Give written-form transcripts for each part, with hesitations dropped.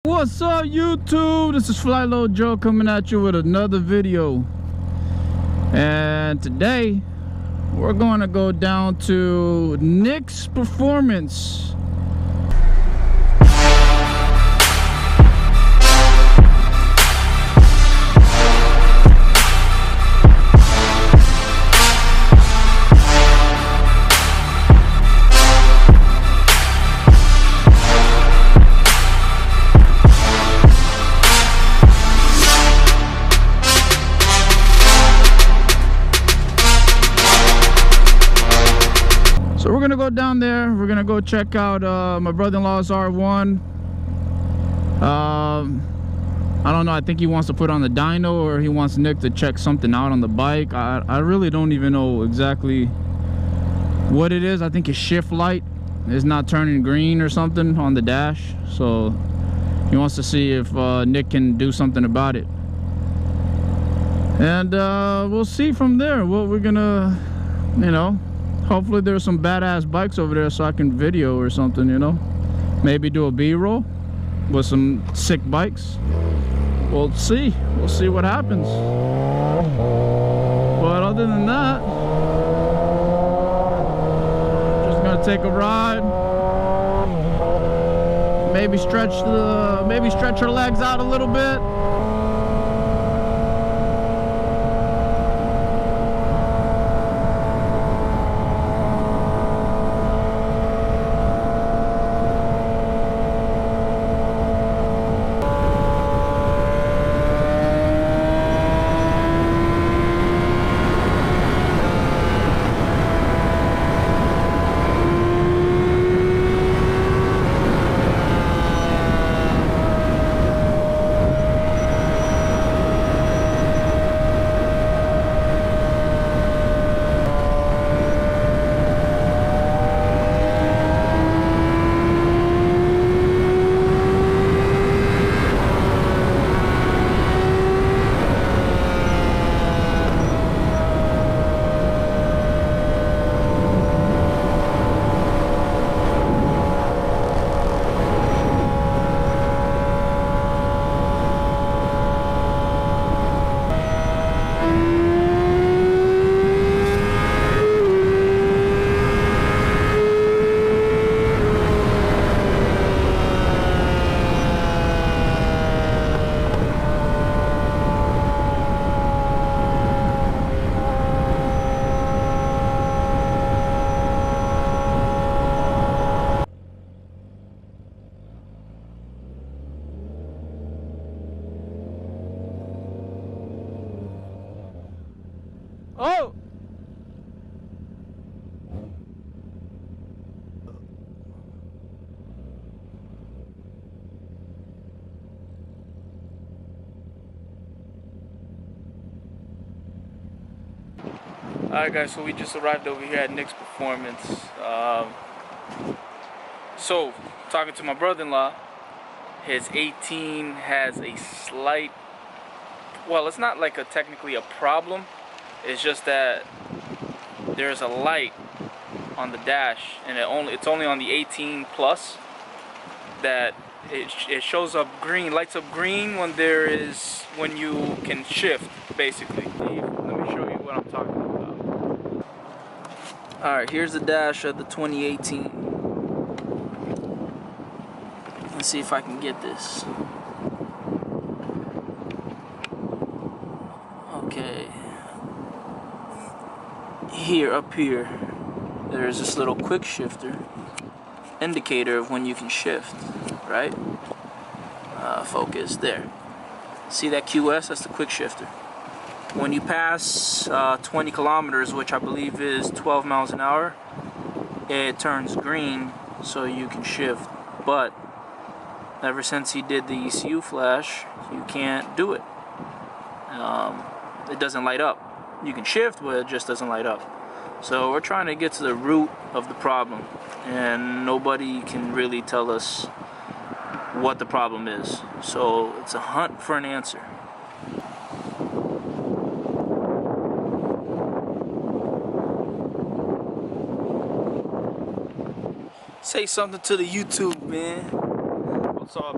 What's up, YouTube? This is Flylow Joe coming at you with another video. And today we're going to go down to Nick's Performance. So we're gonna go down there. We're gonna go check out my brother-in-law's R1. I don't know. I think he wants to put on the dyno, or he wants Nick to check something out on the bike. I really don't even know exactly what it is. I think his shift light is not turning green or something on the dash. So he wants to see if Nick can do something about it. And we'll see from there what we're gonna, you know. Hopefully there's some badass bikes over there so I can video or something, you know. Maybe do a B-roll with some sick bikes. We'll see what happens. But other than that, just gonna take a ride. Maybe stretch her legs out a little bit. Oh! Alright guys, so we just arrived over here at Nick's Performance. So, talking to my brother-in-law, his 18 has a slight, well, it's not like technically a problem. It's just that there's a light on the dash, and it's only on the 18 plus that it shows up green, lights up green when you can shift, basically. Let me show you what I'm talking about. Alright, here's the dash of the 2018. Let's see if I can get this. Okay. Here, up here, there's this little quick shifter indicator of when you can shift, right? Focus, there. See that QS? That's the quick shifter. When you pass 20 kilometers, which I believe is 12 miles an hour, it turns green so you can shift. But ever since he did the ECU flash, you can't do it. It doesn't light up. You can shift, but it just doesn't light up. So we're trying to get to the root of the problem, and nobody can really tell us what the problem is. So it's a hunt for an answer. Say something to the YouTube, man. What's up?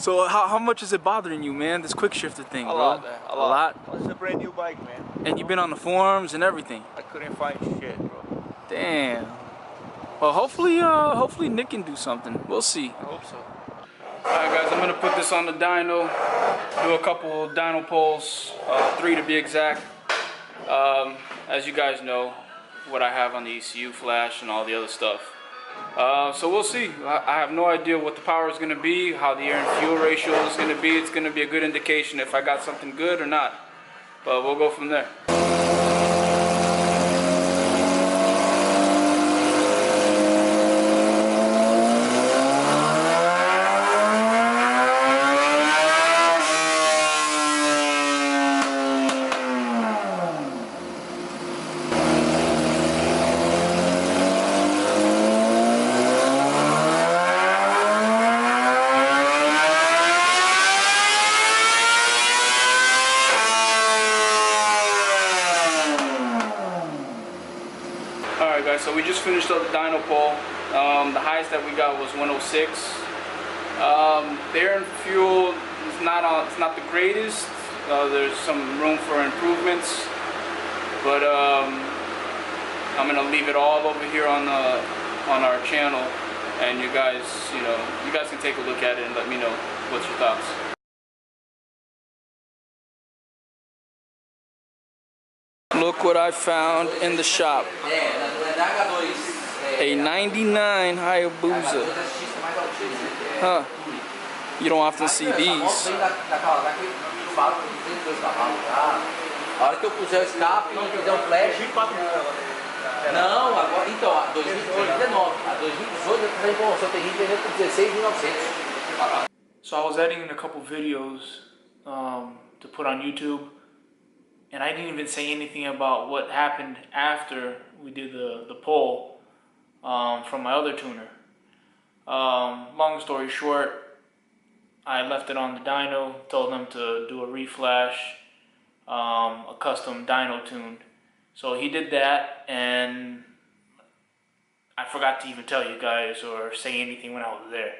So how much is it bothering you, man? This quick shifter thing, bro? A lot, man. A lot. Well, it's a brand new bike, man. And you've been on the forums and everything. I couldn't find shit, bro. Damn. Well, hopefully Nick can do something. We'll see. I hope so. Alright guys, I'm gonna put this on the dyno, do a couple of dyno pulls, 3 to be exact. As you guys know, what I have on the ECU flash and all the other stuff. So we'll see. I have no idea what the power is gonna be, how the air and fuel ratio is gonna be. It's gonna be a good indication if I got something good or not. But we'll go from there. Alright guys, so we just finished up the dyno pull. The highest that we got was 106. The air and fuel is it's not the greatest. There's some room for improvements, but I'm gonna leave it all over here on our channel, and you guys can take a look at it and let me know what's your thoughts. Look what I found in the shop. A 99 Hayabusa. Huh. You don't often see these. A hora que eu puser o escape e fizer um flash. Não, agora. Então, a 2019. A 2018 eu falei, bom, só tem gente por 16.900. So I was editing a couple videos to put on YouTube, and I didn't even say anything about what happened after we did the pull from my other tuner. Long story short, I left it on the dyno, told them to do a reflash, a custom dyno tune. So he did that, and I forgot to even tell you guys or say anything when I was there.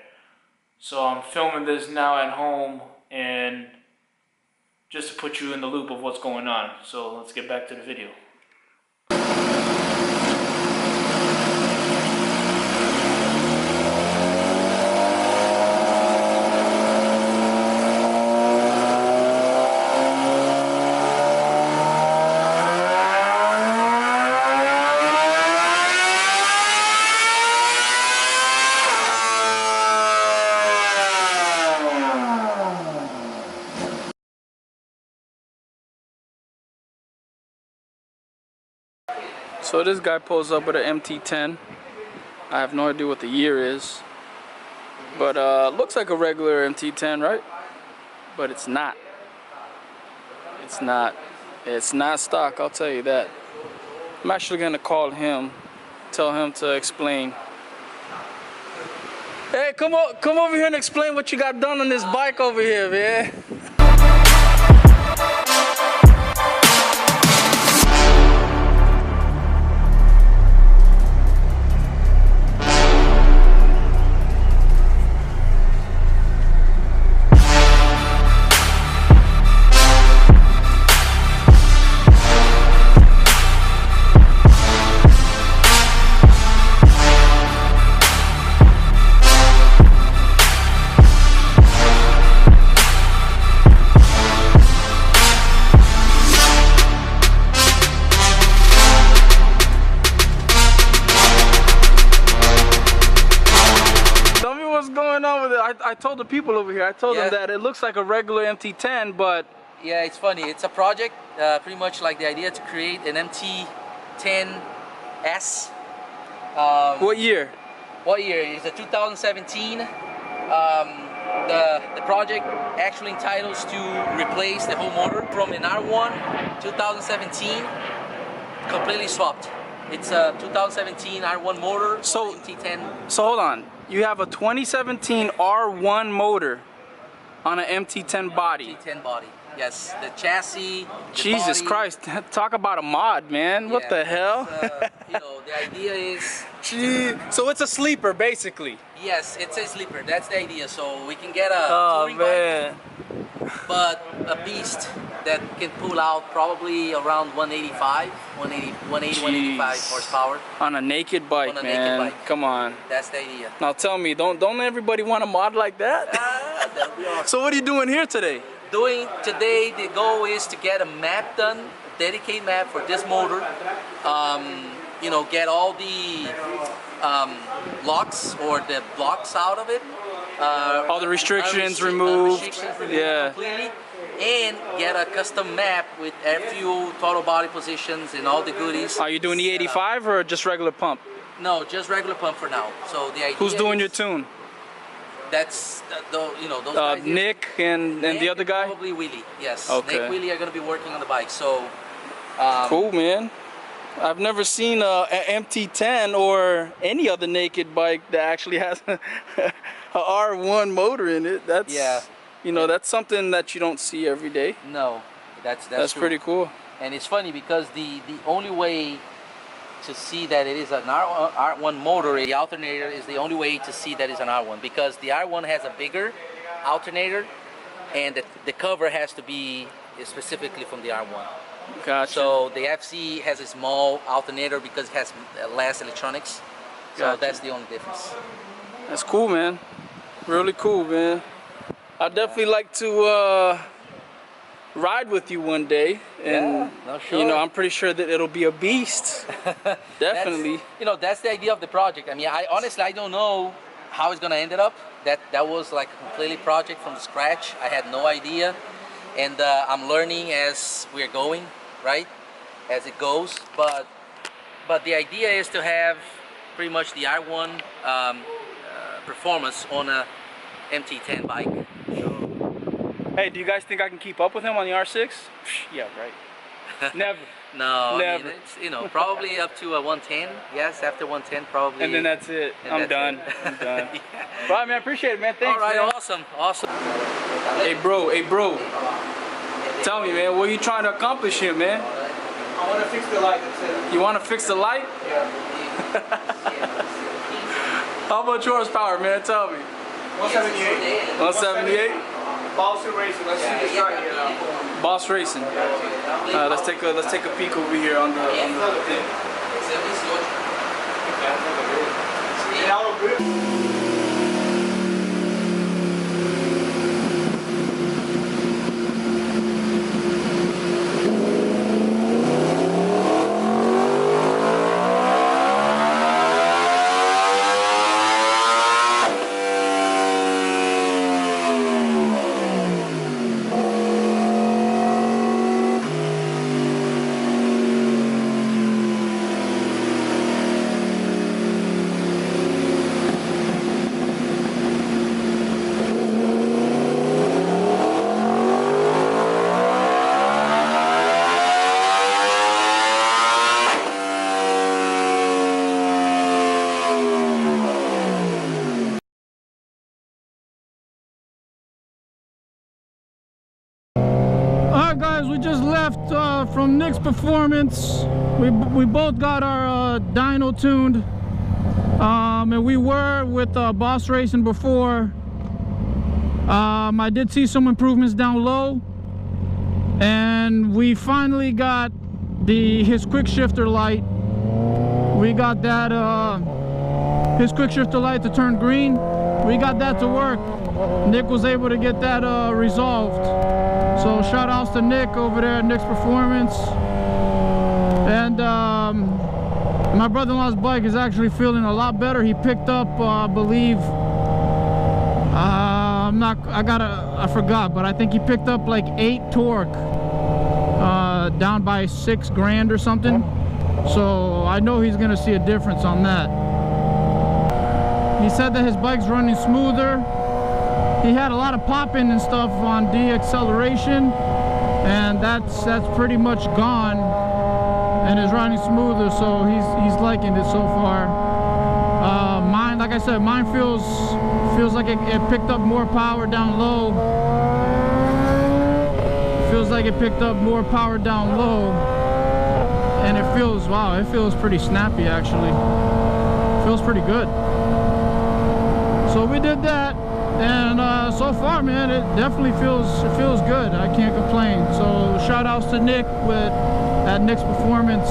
So I'm filming this now at home, and just to put you in the loop of what's going on. So let's get back to the video. So this guy pulls up with an MT10. I have no idea what the year is, but looks like a regular MT10, right? But it's not. It's not. It's not stock, I'll tell you that. I'm actually gonna call him, tell him to explain. Hey, come over here and explain what you got done on this bike over here, man. I told the people over here, I told them that it looks like a regular MT10, but... Yeah, it's funny. It's a project, pretty much like the idea to create an MT10S. What year? What year? It's a 2017. The project actually entitles to replace the whole motor from an R1 2017, completely swapped. It's a 2017 R1 motor, so MT10. So hold on, you have a 2017 R1 motor on an MT10 body. MT10 body, yes. The chassis. Jesus Christ, talk about a mod, man. What the hell? You know, the idea is. So it's a sleeper, basically. Yes, it's a sleeper. That's the idea. So we can get a touring man. bike, but a beast that can pull out probably around 185, 185 horsepower. On a naked bike, On a man. naked bike. Come on. That's the idea. Now tell me, don't everybody want a mod like that? That'll be awesome. So what are you doing here today? Today, the goal is to get a map done, a dedicated map for this motor. You know, get all the locks or the blocks out of it. All the restrictions removed. Yeah. Completely. And get a custom map with air fuel, throttle body positions, and all the goodies. Are you doing the 85 or just regular pump? No, just regular pump for now. So the idea. Who's doing your tune? That's you know, those guys. Nick and the other guy? Probably Willie. Yes. Okay. Nick, Willie are going to be working on the bike. So. Cool, man. I've never seen an MT10 or any other naked bike that actually has a R1 motor in it. That's, you know, that's something that you don't see every day. No, that's true. Pretty cool. And it's funny because the only way to see that it is an R1 motor, the alternator is the only way to see that it's an R1, because the R1 has a bigger alternator and the cover has to be specifically from the R1. Gotcha. So the FC has a small alternator because it has less electronics. So Gotcha. that's the only difference. That's cool, man. Really cool, man. I'd definitely like to ride with you one day, and sure. you know, I'm pretty sure that it'll be a beast. Definitely. You know, that's the idea of the project. I mean, honestly I don't know how it's gonna end up. That was like a completely project from scratch. I had no idea, and I'm learning as we're going, right, as it goes. But the idea is to have pretty much the R1 performance on a MT10 bike. Hey, do you guys think I can keep up with him on the R6? Yeah, right. Never. No, never. I mean, it's, you know, probably up to a 110. Yes, after 110 probably. And then that's it. I'm done. I'm done. Well, I mean, I appreciate it, man. Thanks. All right, man. awesome. Hey, bro. Tell me, man, what are you trying to accomplish here, man? I want to fix the light. That's it. You want to fix the light? Yeah. How much horsepower, man? Tell me. 178. 178? Boss Racing. Let's see this guy here now. Boss Racing. Let's take a peek over here on the thing. Alright guys, we just left from Nick's Performance. We both got our dyno tuned, and we were with Boss Racing before. I did see some improvements down low, and we finally got his quick shifter light. We got that his quick shifter light to turn green. We got that to work. Nick was able to get that resolved. So shout outs to Nick over there at Nick's Performance. And my brother-in-law's bike is actually feeling a lot better. He picked up, I believe, I forgot, but I think he picked up like 8 torque, down by 6 grand or something. So I know he's gonna see a difference on that. He said that his bike's running smoother. He had a lot of popping and stuff on de-acceleration, and that's pretty much gone, and is running smoother, so he's liking it so far. Mine, like I said, mine feels like it picked up more power down low. Feels like it picked up more power down low, and it feels pretty snappy actually. Feels pretty good. So we did that, and so far, man, it definitely feels good. I can't complain. So shout outs to Nick at Nick's Performance.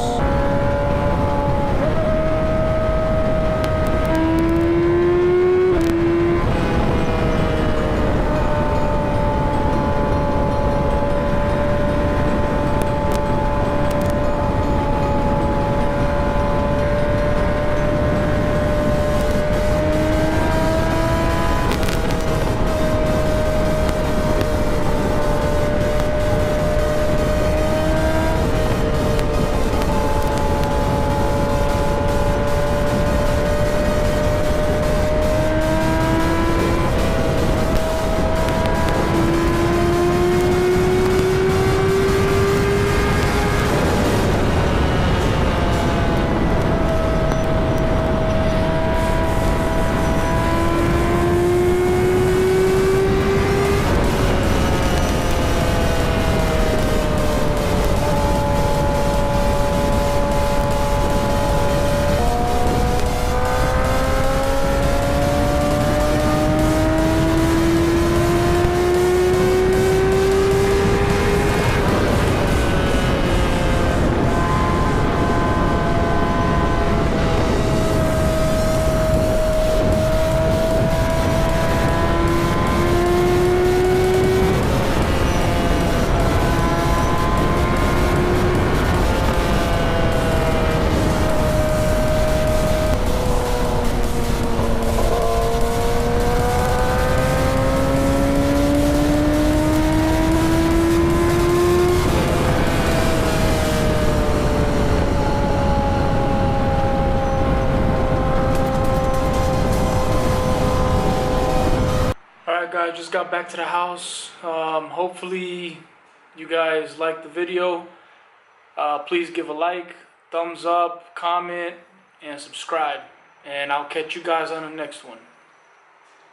I just got back to the house. Hopefully you guys liked the video. Please give a like, thumbs up, comment, and subscribe. And I'll catch you guys on the next one.